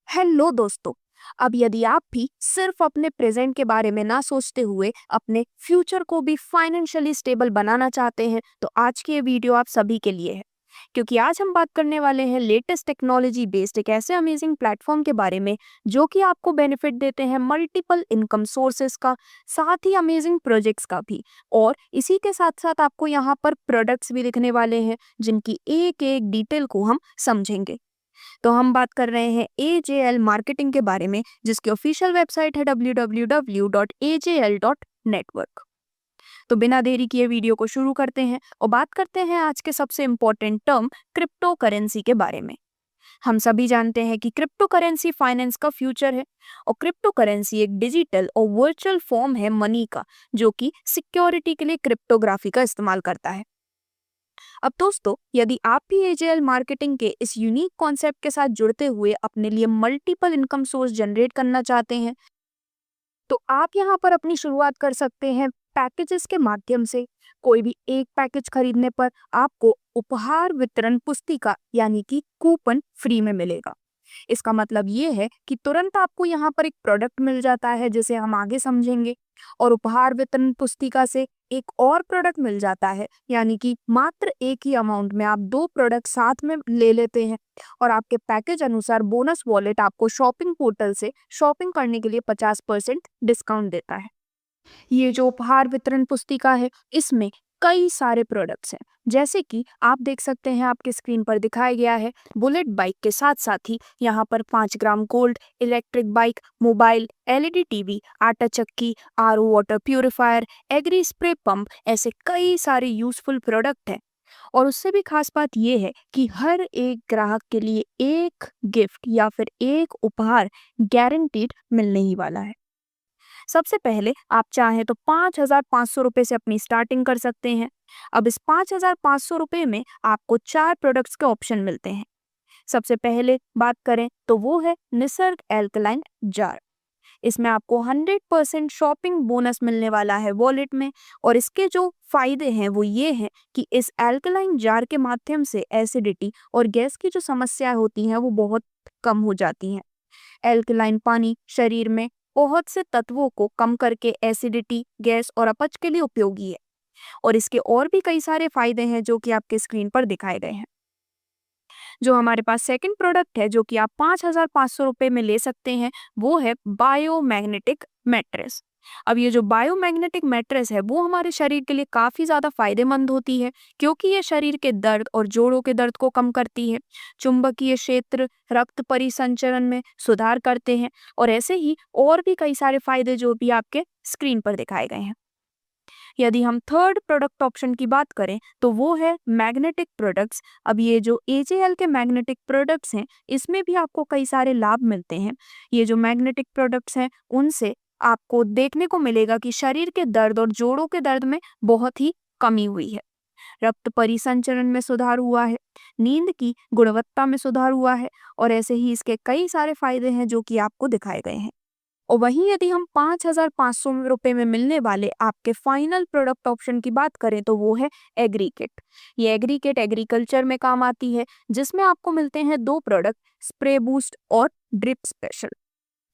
Hello दोस्तों। अब यदि आप भी सिर्फ अपने प्रेजेंट के बारे में ना सोचते हुए अपने फ्यूचर को भी फाइनेंशियली स्टेबल बनाना चाहते हैं तो आज की ये वीडियो आप सभी के लिए है। क्योंकि आज हम बात करने वाले हैं लेटेस्ट टेक्नोलॉजी बेस्ड एक ऐसे अमेजिंग प्लेटफॉर्म के बारे में जो कि आपको बेनिफिट देते हैं मल्टीपल इनकम सोर्सेस का, साथ ही अमेजिंग प्रोजेक्ट्स का भी। और इसी के साथ साथ आपको यहाँ पर प्रोडक्ट्स भी दिखने वाले हैं जिनकी एक एक डिटेल को हम समझेंगे। तो हम बात कर रहे हैं AJL मार्केटिंग के बारे में, जिसकी ऑफिशियल वेबसाइट है www.ajl.network। तो बिना देरी किए वीडियो को शुरू करते हैं और बात करते हैं आज के सबसे इम्पोर्टेंट टर्म क्रिप्टो करेंसी के बारे में। हम सभी जानते हैं कि क्रिप्टो करेंसी फाइनेंस का फ्यूचर है और क्रिप्टो करेंसी एक डिजिटल और वर्चुअल फॉर्म है मनी का, जो कि सिक्योरिटी के लिए क्रिप्टोग्राफी का इस्तेमाल करता है। अब दोस्तों, यदि आप भी एजेएल मार्केटिंग के इस यूनिक कॉन्सेप्ट के साथ जुड़ते हुए अपने लिए मल्टीपल इनकम सोर्स जनरेट करना चाहते हैं तो आप यहाँ पर अपनी शुरुआत कर सकते हैं पैकेजेस के माध्यम से। कोई भी एक पैकेज खरीदने पर आपको उपहार वितरण पुस्तिका यानी कि कूपन फ्री में मिलेगा। इसका मतलब ये है कि तुरंत आपको यहाँ पर एक प्रोडक्ट मिल जाता है जिसे हम आगे समझेंगे, और उपहार वितरण पुस्तिका से एक और प्रोडक्ट मिल जाता है, यानी कि मात्र एक ही अमाउंट में आप दो प्रोडक्ट साथ में ले लेते हैं और आपके पैकेज अनुसार बोनस वॉलेट आपको शॉपिंग पोर्टल से शॉपिंग करने के लिए 50% डिस्काउंट देता है। ये जो उपहार वितरण पुस्तिका है इसमें कई सारे प्रोडक्ट्स हैं, जैसे कि आप देख सकते हैं आपके स्क्रीन पर दिखाया गया है। बुलेट बाइक के साथ साथ ही यहाँ पर 5 gram gold, electric bike, mobile, LED TV, आटा चक्की, RO water purifier, agri spray pump, ऐसे कई सारे यूजफुल प्रोडक्ट हैं। और उससे भी खास बात यह है कि हर एक ग्राहक के लिए एक गिफ्ट या फिर एक उपहार गारंटीड मिलने ही वाला है। सबसे पहले आप चाहें तो 5,500 रुपये से अपनी स्टार्टिंग कर सकते हैं। अब इस 5,500 रुपये में आपको 4 प्रोडक्ट्स के ऑप्शन मिलते हैं। सबसे पहले बात करें तो वो है निसर्ग एल्कलाइन जार। इसमें आपको 100% शॉपिंग बोनस मिलने वाला है वॉलेट में। और इसके जो फायदे हैं वो ये हैं कि इस एल्कलाइन जार के माध्यम से एसिडिटी और गैस की जो समस्या होती हैं वो बहुत कम हो जाती हैं। एल्कलाइन पानी शरीर में बहुत से तत्वों को कम करके एसिडिटी, गैस और अपच के लिए उपयोगी है। और इसके और भी कई सारे फायदे हैं जो कि आपके स्क्रीन पर दिखाए गए हैं। जो हमारे पास सेकंड प्रोडक्ट है जो कि आप 5,500 रुपये में ले सकते हैं वो है बायोमैग्नेटिक मैट्रेस। अब ये जो बायोमैग्नेटिक मैट्रेस है वो हमारे शरीर के लिए काफ़ी ज़्यादा फायदेमंद होती है, क्योंकि ये शरीर के दर्द और जोड़ों के दर्द को कम करती है, चुंबकीय क्षेत्र, रक्त परिसंचरण में सुधार करते हैं, और ऐसे ही और भी कई सारे फायदे जो भी आपके स्क्रीन पर दिखाए गए हैं। यदि हम थर्ड प्रोडक्ट ऑप्शन की बात करें तो वो है मैग्नेटिक प्रोडक्ट्स। अब ये जो AJL के मैग्नेटिक प्रोडक्ट्स हैं इसमें भी आपको कई सारे लाभ मिलते हैं। ये जो मैग्नेटिक प्रोडक्ट्स हैं उनसे आपको देखने को मिलेगा कि शरीर के दर्द और जोड़ों के दर्द में बहुत ही कमी हुई है, रक्त परिसंचरण में सुधार हुआ है, नींद की गुणवत्ता में सुधार हुआ है, और ऐसे ही इसके कई सारे फायदे हैं जो कि आपको दिखाए गए हैं। और वहीं यदि हम 5,500 रुपये में मिलने वाले आपके फाइनल प्रोडक्ट ऑप्शन की बात करें तो वो है एग्री किट। ये एग्री किट एग्रीकल्चर में काम आती है, जिसमें आपको मिलते हैं दो प्रोडक्ट, स्प्रे बूस्ट और ड्रिप स्पेशल।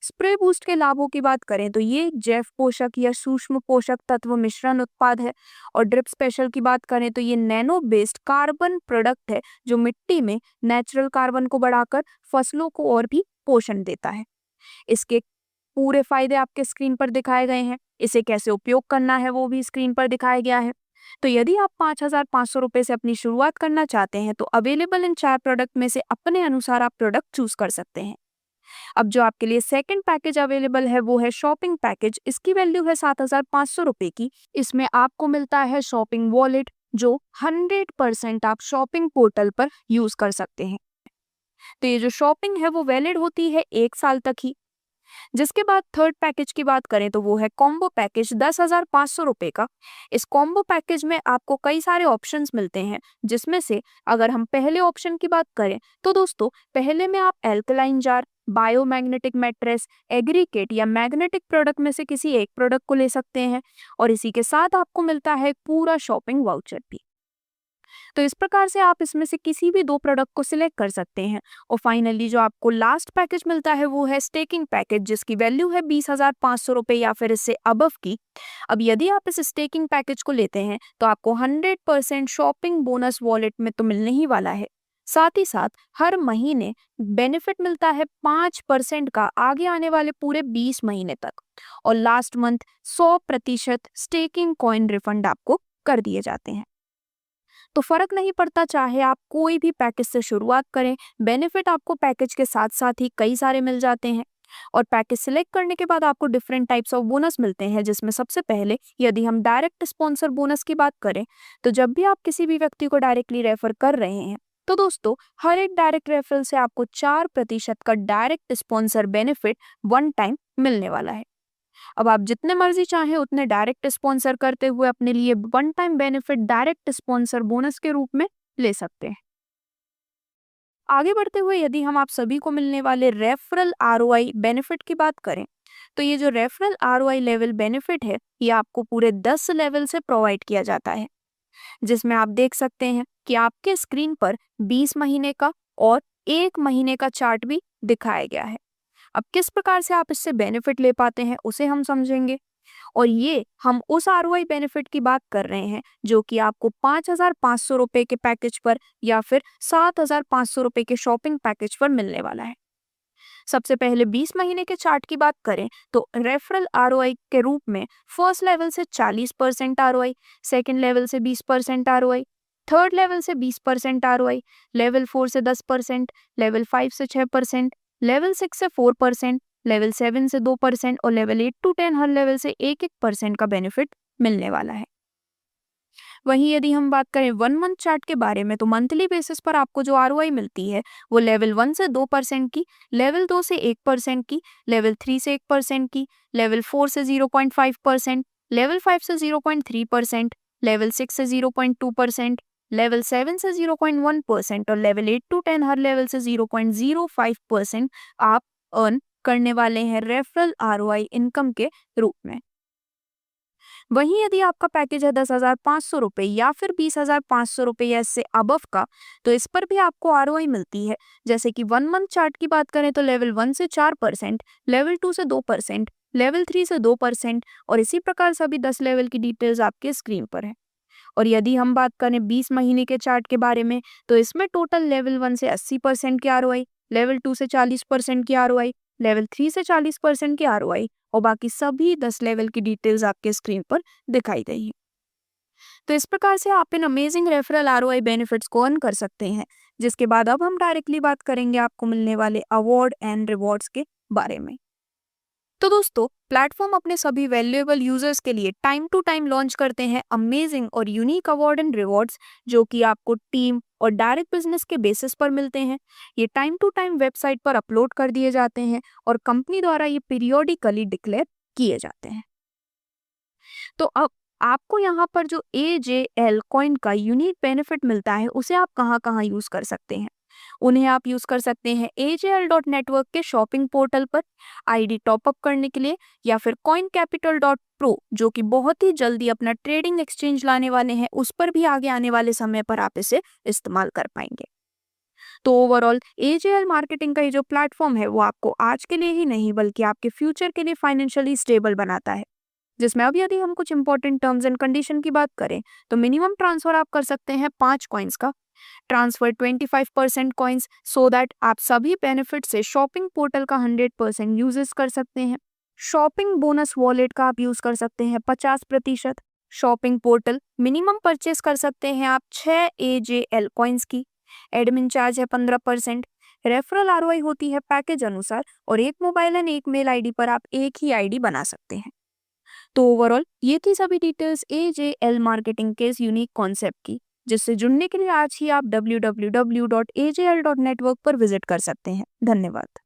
स्प्रे बूस्ट के लाभों की बात करें तो ये जैव पोषक या सूक्ष्म पोषक तत्व मिश्रण उत्पाद है। और ड्रिप स्पेशल की बात करें तो ये नैनो बेस्ड कार्बन प्रोडक्ट है जो मिट्टी में नेचुरल कार्बन को बढ़ाकर फसलों को और भी पोषण देता है। इसके पूरे फायदे आपके स्क्रीन पर दिखाए गए हैं, इसे कैसे उपयोग करना है वो भी स्क्रीन पर दिखाया गया है। तो यदि आप 5,500 रुपये से अपनी शुरुआत करना चाहते हैं तो अवेलेबल इन 4 प्रोडक्ट में से अपने अनुसार आप प्रोडक्ट चूज कर सकते हैं। अब जो आपके लिए सेकंड पैकेज अवेलेबल है वो है शॉपिंग पैकेज। इसकी वैल्यू है 7,500 रुपये की। इसमें आपको मिलता है शॉपिंग वॉलेट जो 100% आप शॉपिंग पोर्टल पर यूज कर सकते हैं। तो ये जो शॉपिंग है वो वैलिड होती है 1 साल तक ही। जिसके बाद थर्ड पैकेज की बात करें तो वो है कॉम्बो पैकेज 10,500 रुपये का। इस कॉम्बो पैकेज में आपको कई सारे ऑप्शंस मिलते हैं, जिसमें से अगर हम पहले ऑप्शन की बात करें तो दोस्तों पहले में आप alkaline jar, biomagnetic mattress, aggregate या मैग्नेटिक प्रोडक्ट में से किसी एक प्रोडक्ट को ले सकते हैं, और इसी के साथ आपको मिलता है पूरा शॉपिंग वाउचर भी। तो इस प्रकार से आप इसमें से किसी भी 2 प्रोडक्ट को सिलेक्ट कर सकते हैं। और फाइनली जो आपको लास्ट पैकेज मिलता है वो है स्टेकिंग पैकेज, जिसकी वैल्यू है 20,500 रुपये या फिर इससे अबव की। अब यदि आप इस स्टेकिंग पैकेज को लेते हैं तो आपको 100% शॉपिंग बोनस वॉलेट में तो मिलने ही वाला है। साथ ही साथ हर महीने बेनिफिट मिलता है 5% का आगे आने वाले पूरे 20 महीने तक। और last month 100% staking coin refund आपको कर दिए जाते हैं। तो फर्क नहीं पड़ता चाहे आप कोई भी पैकेज से शुरुआत करें, बेनिफिट आपको पैकेज के साथ साथ ही कई सारे मिल जाते हैं। और पैकेज सिलेक्ट करने के बाद आपको डिफरेंट टाइप्स ऑफ बोनस मिलते हैं, जिसमें सबसे पहले यदि हम डायरेक्ट स्पॉन्सर बोनस की बात करें तो जब भी आप किसी भी व्यक्ति को डायरेक्टली रेफर कर रहे हैं तो दोस्तों हर एक डायरेक्ट रेफरल से आपको 4% का direct sponsor benefit one time मिलने वाला है। अब आप जितने मर्जी चाहें उतने डायरेक्ट स्पॉन्सर करते हुए अपने लिए one time benefit direct sponsor bonus के रूप में ले सकते हैं। आगे बढ़ते हुए यदि हम आप सभी को मिलने वाले रेफरल आरओआई बेनिफिट की बात करें तो ये जो रेफरल आरओआई लेवल बेनिफिट है ये आपको पूरे 10 लेवल से प्रोवाइड किया जाता है, जिसमें आप देख सकते हैं कि आपके स्क्रीन पर 20 महीने का और 1 महीने का चार्ट भी दिखाया गया है। अब किस प्रकार से आप इससे बेनिफिट ले पाते हैं उसे हम समझेंगे। और ये हम उस आरओआई बेनिफिट की बात कर रहे हैं जो कि आपको 5,500 रुपए के पैकेज पर या फिर 7,500 रुपए के शॉपिंग पैकेज पर मिलने वाला है। सबसे पहले 20 महीने के चार्ट की बात करें तो रेफरल आरओआई के रूप में फर्स्ट लेवल से 40% आरओआई, सेकेंड लेवल से 20% आरओआई, थर्ड लेवल से 20% आरओआई, लेवल 4 से 10%, लेवल 5 से 6%, लेवल 6 से 4%, लेवल 7 से 2% और लेवल 8 to 10 हर लेवल से 1% का बेनिफिट मिलने वाला है। वहीं यदि हम बात करें 1 मंथ चार्ट के बारे में तो मंथली बेसिस पर आपको जो आरओआई मिलती है वो लेवल 1 से 2% की, लेवल 2 से 1% की, लेवल 3 से 1% की, लेवल 4 से 0.5%, लेवल 5 से 0.3%, लेवल 6 से 0.2%, लेवल 7 से 0.1% और लेवल 8 to 10 हर लेवल से 0.05% आप अर्न करने वाले हैं रेफरल आरओआई इनकम के रूप में। वहीं यदि आपका पैकेज है 10,500 रुपये या फिर 20,500 रुपये या इससे अबव का तो इस पर भी आपको आरओआई मिलती है। जैसे कि 1 मंथ चार्ट की बात करें तो लेवल 1 से 4%, लेवल 2 से 2%, लेवल 3 से 2% और इसी प्रकार सभी 10 लेवल की डिटेल्स आपके स्क्रीन पर है। और यदि हम बात करें 20 महीने के चार्ट के बारे में तो इसमें टोटल लेवल 1 से 80% की आरओआई, लेवल 2 से 40% की आरओआई, लेवल 3 से 40% की आरओआई और बाकी सभी 10 लेवल की डिटेल्स आपके स्क्रीन पर दिखाई गई है। तो इस प्रकार से आप इन अमेजिंग रेफरल आरओआई बेनिफिट्स को अर्न कर सकते हैं। जिसके बाद अब हम डायरेक्टली बात करेंगे आपको मिलने वाले अवार्ड एंड रिवॉर्ड्स के बारे में। तो दोस्तों प्लेटफॉर्म अपने सभी वैल्यूएबल यूजर्स के लिए टाइम टू टाइम लॉन्च करते हैं अमेजिंग और यूनिक अवार्ड एंड रिवॉर्ड्स जो कि आपको टीम और डायरेक्ट बिजनेस के बेसिस पर मिलते हैं। ये टाइम टू टाइम वेबसाइट पर अपलोड कर दिए जाते हैं और कंपनी द्वारा ये पीरियोडिकली डिक्लेयर किए जाते हैं। तो अब आपको यहाँ पर जो AJL कॉइन का यूनिक बेनिफिट मिलता है उसे आप कहाँ कहाँ यूज कर सकते हैं। उन्हें आप यूज कर सकते हैं AJL.network के शॉपिंग पोर्टल पर आईडी टॉपअप करने के लिए या फिर coincapital.pro जो कि बहुत ही जल्दी अपना ट्रेडिंग एक्सचेंज लाने वाले हैं उस पर भी आगे आने वाले समय पर आप इसे इस्तेमाल कर पाएंगे। तो ओवरऑल AJL मार्केटिंग का ये जो प्लेटफॉर्म है वो आपको आज के लिए ही नहीं बल्कि आपके फ्यूचर के लिए फाइनेंशियली स्टेबल बनाता है। जिसमें अब यदि हम कुछ इंपॉर्टेंट टर्म्स एंड कंडीशन की बात करें तो मिनिमम ट्रांसफर आप कर सकते हैं 5 कॉइन्स का, ट्रांसफर 25% कॉइन्स सो दैट आप सभी बेनिफिट से शॉपिंग पोर्टल का 100% यूजेस कर सकते हैं। शॉपिंग बोनस वॉलेट का आप यूज कर सकते हैं 50%। शॉपिंग पोर्टल मिनिमम परचेस कर सकते हैं आप 6 AJL कॉइन्स की। एडमिन चार्ज है 15%। रेफरल आरओआई होती है पैकेज अनुसार और एक मोबाइल एंड एक मेल आईडी पर आप एक ही आईडी बना सकते हैं। तो ओवरऑल ये थी सभी डिटेल्स AJL मार्केटिंग के इस यूनिक कॉन्सेप्ट की, जिससे जुड़ने के लिए आज ही आप www.ajl.network पर विजिट कर सकते हैं। धन्यवाद।